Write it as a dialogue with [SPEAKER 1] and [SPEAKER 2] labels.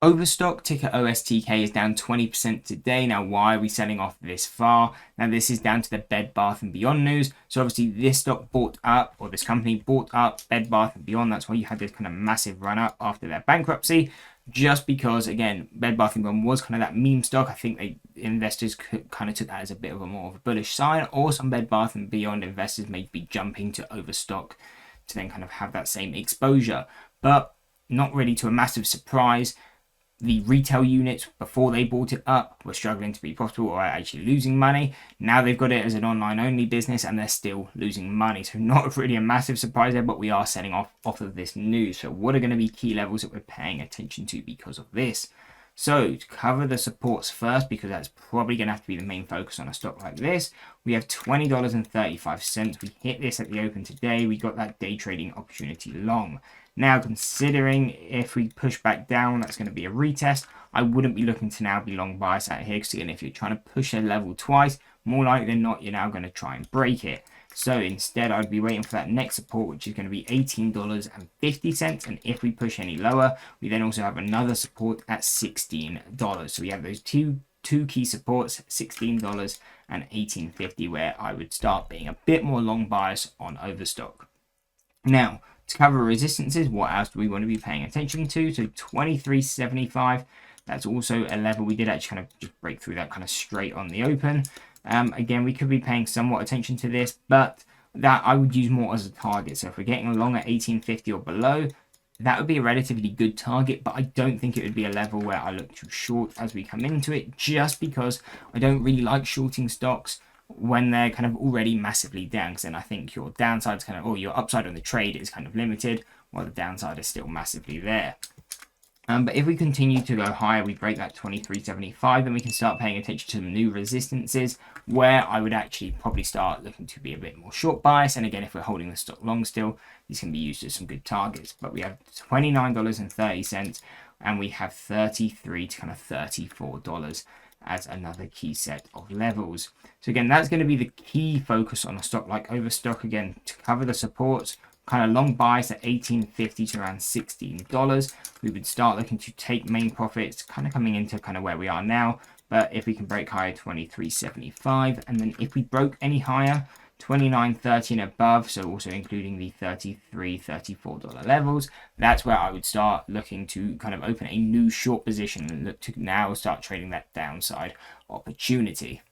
[SPEAKER 1] Overstock, ticker OSTK, is down 20% today. Now, why are we selling off this far? Now, this is down to the Bed Bath & Beyond news. So obviously this stock bought up, or this company bought up Bed Bath & Beyond. That's why you had this kind of massive run up after their bankruptcy. Just because, again, Bed Bath & Beyond was kind of that meme stock. I think investors kind of took that as a bit of a more of a bullish sign. Or some Bed Bath & Beyond investors may be jumping to Overstock to then kind of have that same exposure. But not really to a massive surprise. The retail units, before they bought it up, were struggling to be profitable or actually losing money. Now they've got it as an online-only business and they're still losing money. So not really a massive surprise there, but we are selling off of this news. So what are going to be key levels that we're paying attention to because of this? So to cover the supports first, because that's probably going to have to be the main focus on a stock like this, we have $20.35. We hit this at the open today. We got that day trading opportunity long. Now, considering if we push back down, that's going to be a retest. I wouldn't be looking to now be long bias out here, because again, if you're trying to push a level twice, more likely than not, you're now going to try and break it. So instead, I'd be waiting for that next support, which is going to be $18.50. And if we push any lower, we then also have another support at $16. So we have those two key supports, $16 and $18.50, where I would start being a bit more long bias on Overstock. Now, to cover resistances, what else do we want to be paying attention to? So 23.75, that's also a level we did actually kind of just break through that kind of straight on the open. Again, we could be paying somewhat attention to this, but that I would use more as a target. So if we're getting along at 18.50 or below, that would be a relatively good target, but I don't think it would be a level where I look to short as we come into it, just because I don't really like shorting stocks when they're kind of already massively down, because then I think your downside's kind of, or your upside on the trade is kind of limited, while the downside is still massively there. But if we continue to go higher, we break that 23.75, then we can start paying attention to some new resistances, where I would actually probably start looking to be a bit more short bias. And again, if we're holding the stock long still, these can be used as some good targets. But we have $29.30, and we have $33 to kind of $34 as another key set of levels. So again, that's going to be the key focus on a stock like Overstock. Again, to cover the supports, kind of long bias at $18.50 to around $16. We would start looking to take main profits, kind of coming into kind of where we are now. But if we can break higher, 23.75, and then if we broke any higher, 29.30 and above, so also including the $33, $34 levels, that's where I would start looking to kind of open a new short position and look to now start trading that downside opportunity.